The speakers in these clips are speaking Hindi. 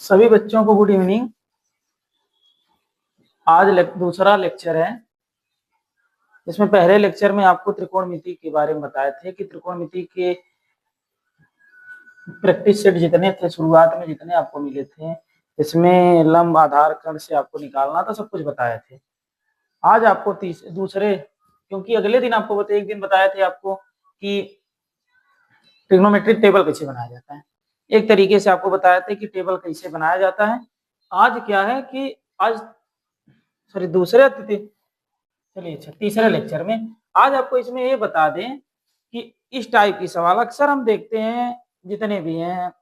सभी बच्चों को गुड इवनिंग। आज दूसरा लेक्चर है। इसमें पहले लेक्चर में आपको त्रिकोणमिति के बारे में बताए थे कि त्रिकोणमिति के प्रैक्टिस सेट जितने थे शुरुआत में जितने आपको मिले थे, इसमें लंब आधार कर्ण से आपको निकालना था, सब कुछ बताए थे। आज आपको दूसरे, क्योंकि अगले दिन आपको एक दिन बताए थे आपको कि ट्रिग्नोमेट्रिक टेबल कैसे बनाया जाता है, एक तरीके से आपको बताया था कि टेबल कैसे बनाया जाता है। आज क्या है कि आज सॉरी दूसरे चलिए अच्छा तीसरे लेक्चर में आज आपको इसमें ये बता दें कि इस टाइप की सवाल अक्सर हम देखते हैं, जितने भी हैं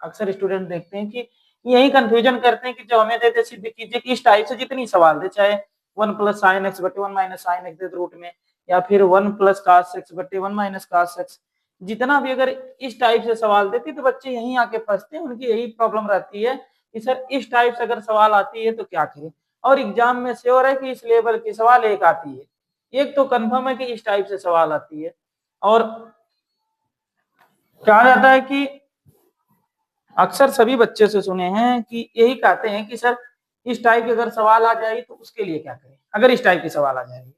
अक्सर स्टूडेंट देखते हैं कि यही कंफ्यूजन करते हैं कि जो हमें देते सिद्ध कीजिए कि इस टाइप से जितनी सवाल दे, चाहे 1 + sin x बटे 1 - sin x दे रूट में, या फिर 1 + cos x बटे 1 - cos x, जितना भी अगर इस टाइप से सवाल देती तो बच्चे यहीं आके फंसते हैं। उनकी यही प्रॉब्लम रहती है कि सर इस टाइप से अगर सवाल आती है तो क्या करें। और एग्जाम में श्योर है कि इस लेवल की सवाल एक आती है, एक तो कंफर्म है कि इस टाइप से सवाल आती है। और कहा जाता है कि अक्सर सभी बच्चे से सुने हैं कि यही कहते हैं कि सर इस टाइप की अगर सवाल आ जाएगी तो उसके लिए क्या करें। अगर इस टाइप की सवाल आ जाएगी,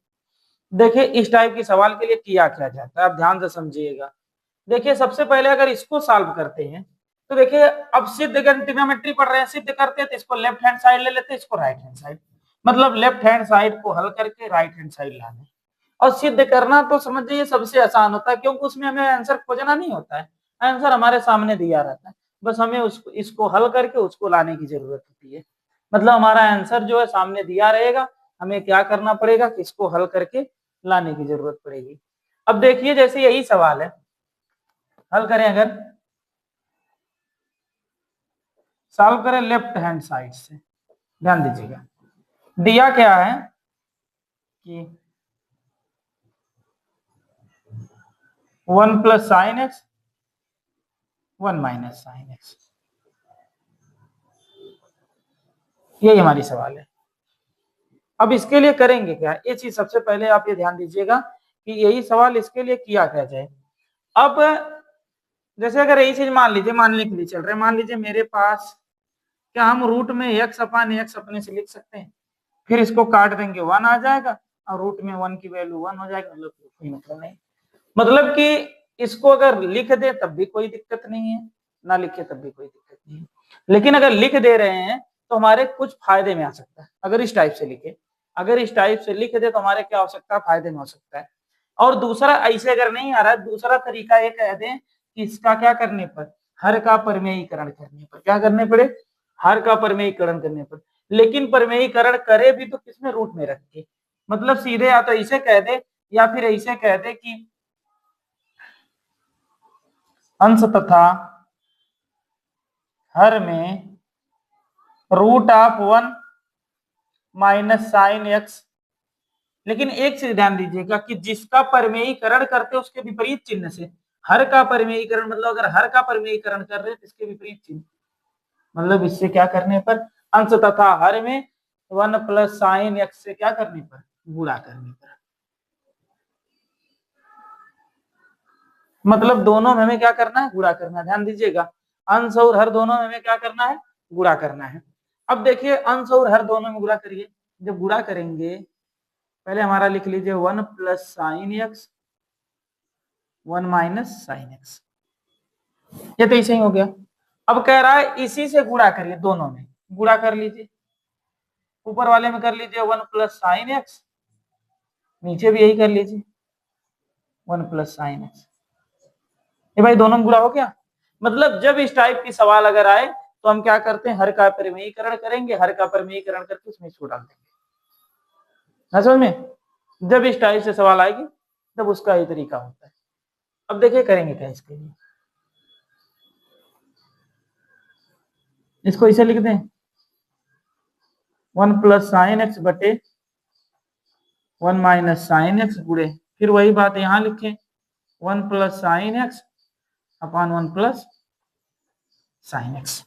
देखिए इस टाइप की सवाल के लिए किया क्या जाता है, आप ध्यान से समझिएगा। देखिए सबसे पहले अगर इसको सॉल्व करते हैं तो देखिए अब सिद्ध अगर ट्रिग्नोमेट्री पढ़ रहे हैं, सिद्ध करते हैं तो इसको लेफ्ट हैंड साइड ले लेते हैं, इसको राइट हैंड साइड, मतलब लेफ्ट हैंड साइड को हल करके राइट हैंड साइड लाना। और सिद्ध करना तो समझिए सबसे आसान होता है, क्योंकि उसमें हमें आंसर खोजना नहीं होता है, आंसर हमारे सामने दिया रहता है, बस हमें उसको इसको हल करके उसको लाने की जरूरत होती है। मतलब हमारा आंसर जो है सामने दिया रहेगा, हमें क्या करना पड़ेगा कि इसको हल करके लाने की जरूरत पड़ेगी। अब देखिए जैसे यही सवाल है, हल करें, अगर सॉल्व करें लेफ्ट हैंड साइड से, ध्यान दीजिएगा दिया क्या है कि 1 + sin x 1 - sin x, यही हमारी सवाल है। अब इसके लिए करेंगे क्या, ये चीज सबसे पहले आप ये ध्यान दीजिएगा कि यही सवाल इसके लिए किया क्या जाए। अब जैसे अगर यही चीज मानने के लिए चल रहे, मान लीजिए मेरे पास, क्या हम रूट में x/x अपने से लिख सकते हैं, फिर इसको काट देंगे 1 आ जाएगा और रूट में 1 की वैल्यू 1 हो जाएगी, मतलब कोई मतलब नहीं। मतलब कि इसको अगर लिख दे तब भी कोई दिक्कत नहीं है, ना लिखे तब भी कोई दिक्कत नहीं है। लेकिन अगर लिख दे रहे हैं तो हमारे कुछ फायदे में आ सकता है। अगर इस टाइप से लिखे, अगर इस टाइप से लिख दे तो हमारे क्या हो सकता है, फायदे में हो सकता है। और दूसरा ऐसे अगर नहीं आ रहा है, दूसरा तरीका ये कह दें कि इसका क्या करने पर, हर का परमेयीकरण करने पर, क्या करने पड़े, हर का परमेयीकरण करने पर। लेकिन परमेयीकरण करे भी तो किसमें, रूट में रख के, मतलब सीधे या तो ऐसे कह दे या फिर ऐसे कह दे कि अंश तथा हर में √1 - sin x। लेकिन एक चीज ध्यान दीजिएगा कि जिसका परमेयीकरण करते उसके विपरीत चिन्ह से, हर का परमेयीकरण मतलब अगर हर का परमेयीकरण कर रहे हैं तो इसके विपरीत चिन्ह, मतलब इससे क्या करने पर, अंश तथा हर में 1 + sin x से क्या करने पर, गुणा करने पर। मतलब दोनों में हमें क्या करना है, गुणा करना है। ध्यान दीजिएगा अंश और हर दोनों में हमें क्या करना है, गुणा करना है। अब देखिए अंश और हर दोनों में गुणा करिए, जब गुणा करेंगे पहले हमारा लिख लीजिए 1 + sin x 1 - sin x, ये तो ऐसे ही हो गया। अब कह रहा है इसी से गुणा करिए, दोनों में गुणा कर लीजिए, ऊपर वाले में कर लीजिए 1 + sin x, नीचे भी यही कर लीजिए 1 + sin x। ये भाई दोनों में गुणा हो गया। मतलब जब इस टाइप की सवाल अगर आए तो हम क्या करते हैं, हर का परमेयीकरण करेंगे, हर का परमेयीकरण करके उसमें इसको डाल देंगे। समझ में, जब इस टाइप से सवाल आएगी तब उसका ये तरीका होता है। अब देखिए करेंगे क्या इसके लिए, इसको इसे लिख दें 1 + sin x बटे 1 - sin x गुणे, फिर वही बात यहाँ लिखें 1 + sin x upon 1 + sin x।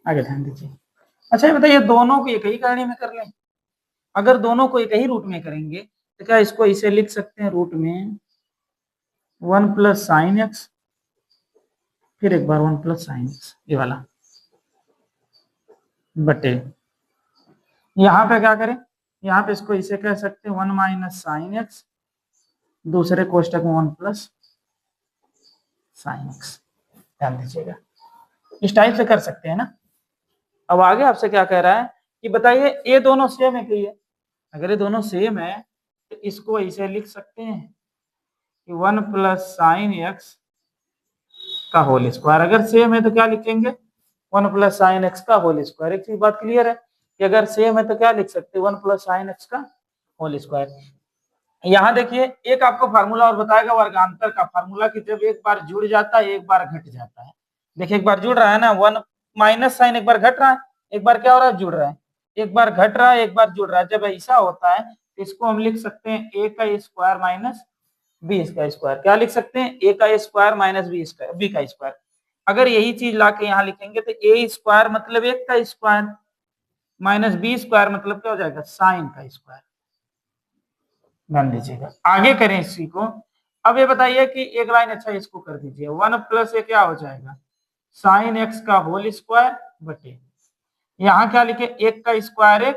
आगे ध्यान दीजिए। अच्छा ये बताइए, दोनों को एक ही करनी में कर लें? अगर दोनों को एक ही रूट में करेंगे तो क्या इसको इसे लिख सकते हैं रूट में 1 प्लस साइन एक्स, फिर एक बार 1 प्लस साइन एक्स, ये वाला बटे, यहाँ पे क्या करें, यहाँ पे इसको इसे कह सकते हैं 1 माइनस साइन एक्स, दूसरे कोष्टक में 1 प्लस साइन एक्स। ध्यान दीजिएगा, इस टाइप से कर सकते हैं ना। अब आगे आपसे क्या कह रहा है कि बताइए ये दोनों सेम है कि ये, अगर ये दोनों सेम है तो इसको ऐसे लिख सकते हैं कि 1 प्लस साइन एक्स का होल स्क्वायर। अगर सेम है तो क्या लिखेंगे, 1 प्लस साइन एक्स का होल स्क्वायर। एक चीज बात क्लियर है कि अगर सेम है तो क्या लिख सकते हैं, 1 प्लस साइन एक्स का होल स्क्वायर। यहाँ देखिए एक आपको फार्मूला और बताएगा वर्गांतर का फार्मूला, कि जब एक बार जुड़ जाता है एक बार घट जाता है। देखिए एक बार जुड़ रहा है ना, 1 माइनस साइन एक बार घट रहा है, एक बार क्या हो रहा है, जुड़ रहा है, एक बार घट रहा है एक बार जुड़ रहा है। जब ऐसा होता है तो इसको हम लिख सकते हैं ए का स्क्वायर माइनस बी का स्क्वायर। क्या लिख सकते हैं, ए का स्क्वायर माइनस बी का स्क्वायर। अगर यही चीज ला के यहाँ लिखेंगे तो ए स्क्वायर मतलब एक का स्क्वायर माइनस बी स्क्वायर मतलब क्या हो जाएगा, साइन का स्क्वायर। ध्यान दीजिएगा, आगे करें इसी को। अब ये बताइए कि एक लाइन अच्छा इसको कर दीजिए, 1 प्लस ये क्या हो जाएगा, साइन एक्स का होल स्क्वायर बटे, यहाँ क्या लिखे, एक का स्क्वायर एक,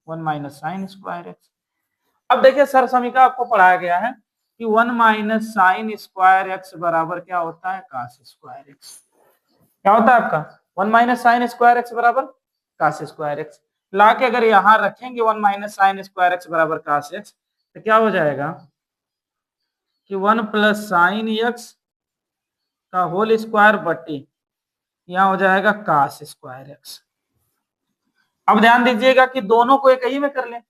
1 माइनस साइन स्क्वायर एक्स। अब देखिए सर समीकरण आपको पढ़ाया गया है कि 1 माइनस साइन स्क्वायर एक्स बराबर क्या होता है, कास स्क्वायर एक्स। क्या होता है आपका, 1 माइनस साइन स्क्वायर एक्स बराबर कास स्क्वायर एक्स। ला के अगर यहाँ रखेंगे 1 माइनस साइन स्क्वायर एक्स बराबर कास एक्स तो क्या हो जाएगा कि 1 प्लस साइन एक्स का होल स्क्वायर बटे, यहाँ हो जाएगा कास स्क्वायर एक्स। अब ध्यान दीजिएगा कि दोनों को एक ही में कर लें,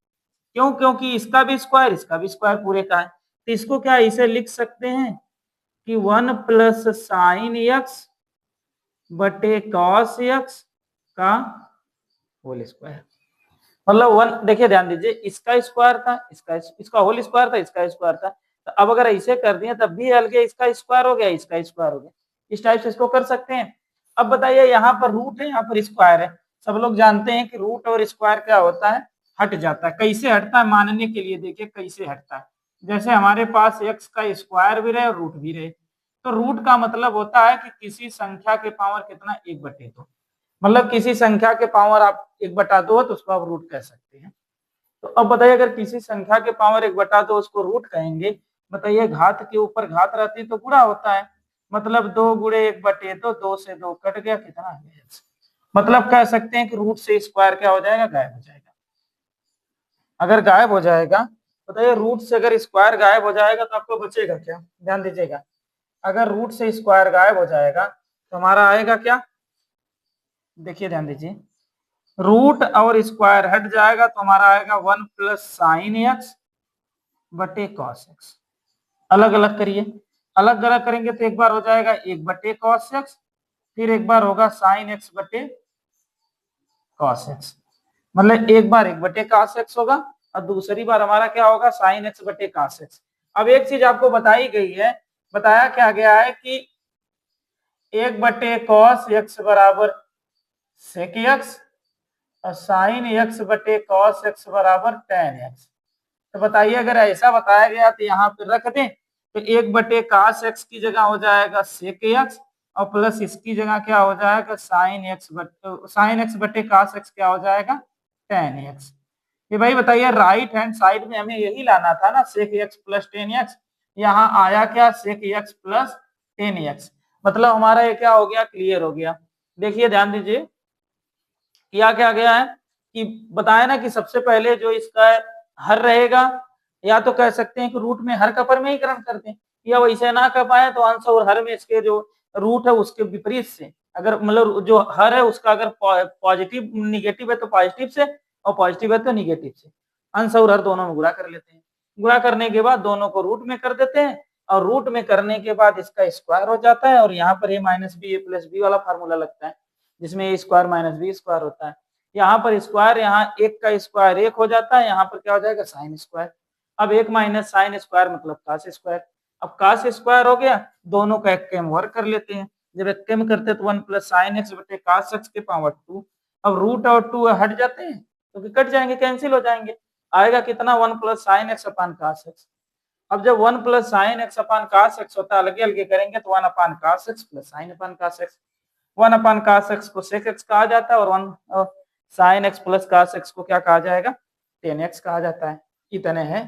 क्यों, क्योंकि इसका भी स्क्वायर पूरे का है, तो इसको क्या इसे लिख सकते हैं कि 1 प्लस साइन एक्स बटे कॉस एक्स का होल स्क्वायर। मतलब 1, देखिए ध्यान दीजिए, इसका स्क्वायर था, इसका होल स्क्वायर था, इसका स्क्वायर था, तो अब अगर ऐसे कर दिए तब भी हल्के इसका स्क्वायर हो गया, इसका स्क्वायर हो गया, इस टाइप से इसको कर सकते हैं। अब बताइए यहाँ पर रूट है, यहाँ पर स्क्वायर है, सब लोग जानते हैं कि रूट और स्क्वायर क्या होता है, हट जाता है। कैसे हटता है मानने के लिए देखिए कैसे हटता है, जैसे हमारे पास एक्स का स्क्वायर भी रहे और रूट भी रहे, तो रूट का मतलब होता है कि किसी संख्या के पावर कितना, 1/2, मतलब किसी संख्या के पावर आप 1/2 तो उसको आप रूट कह सकते हैं। तो अब बताइए अगर किसी संख्या के पावर 1/2 उसको रूट कहेंगे, बताइए घात के ऊपर घात रहती तो गुणा होता है, मतलब 2 गुणे 1/2, 2 से 2 कट गया, कितना आ गया, मतलब कह सकते हैं कि रूट से स्क्वायर क्या हो जाएगा, गायब हो जाएगा। अगर गायब हो जाएगा, बताइए रूट से अगर स्क्वायर गायब हो जाएगा तो आपको बचेगा क्या, ध्यान दीजिएगा, अगर रूट से स्क्वायर गायब हो जाएगा तो हमारा आएगा क्या, देखिए ध्यान दीजिए, रूट और स्क्वायर हट जाएगा तो हमारा आएगा 1 प्लस साइन एक्स बटे कॉस एक्स। अलग अलग करिए, अलग अलग करेंगे तो एक बार हो जाएगा 1 बटे कॉस एक्स, फिर एक बार होगा साइन एक्स बटे कॉस एक्स, मतलब एक बार 1 बटे कॉस एक्स होगा और दूसरी बार हमारा क्या होगा, साइन एक्स बटे कॉस एक्स। अब एक चीज आपको बताई गई है, बताया क्या गया है कि 1 बटे कॉस एक्स बराबर सेक एक्स और साइन एक्स बटे कॉस एक्स बराबर टेन एक्स। तो बताइए अगर ऐसा बताया गया तो यहाँ पे रख दें तो 1 बटे कॉस एक्स की जगह हो जाएगा सेक एक्स और प्लस इसकी जगह क्या हो जाएगा, साइन एक्स बटे कॉस एक्स क्या हो जाएगा, टेन एक्स। ये भाई बताइए राइट हैंड साइड में हमें यही लाना था ना, sec x plus ten x, यहाँ आया क्या, sec x plus ten x, मतलब हमारा ये क्या हो गया, क्लियर हो गया। देखिए ध्यान दीजिए, किया क्या गया है कि बताया ना कि सबसे पहले जो इसका हर रहेगा, या तो कह सकते हैं कि रूट में हर का परमेयीकरण करते हैं, या वैसे ना कर पाए तो अंश और हर में इसके जो रूट है उसके विपरीत से, अगर मतलब जो हर है उसका अगर पॉजिटिव निगेटिव है तो पॉजिटिव से और पॉजिटिव है तो निगेटिव से, अंश और हर दोनों में गुणा कर लेते हैं। गुणा करने के बाद दोनों को रूट में कर देते हैं और रूट में करने के बाद इसका स्क्वायर हो जाता है और यहाँ पर ए माइनस बी ए प्लस बी वाला फार्मूला लगता है, जिसमें ए स्क्वायर माइनस बी स्क्वायर होता है। यहाँ पर स्क्वायर, यहाँ एक का स्क्वायर एक हो जाता है, यहाँ पर क्या हो जाएगा, साइन स्क्वायर। अब 1 माइनस साइन स्क्वायर मतलब कास स्क्वायर। अब कास स्क्वायर हो गया, दोनों का एक के हम वर्ग कर लेते हैं, जब एक्के में करते हैं तो 1 प्लस साइन एक्स बटे cos x के पावर 2। अब रूट और 2 हट जाते हैं क्योंकि कट जाएंगे, कैंसिल हो जाएंगे। आएगा कितना 1 प्लस साइन एक्स अपान cos x। अब जब 1 प्लस साइन एक्स अपान cos x होता है, अलगे अलगे करेंगे तो 1 अपान cos x प्लस साइन अपान cos x। 1 अपान cos x को sec x कहा जाता है और 1 sine x plus cos x को क्या कहा जाएगा, tan x कहा जाता है। इतने हैं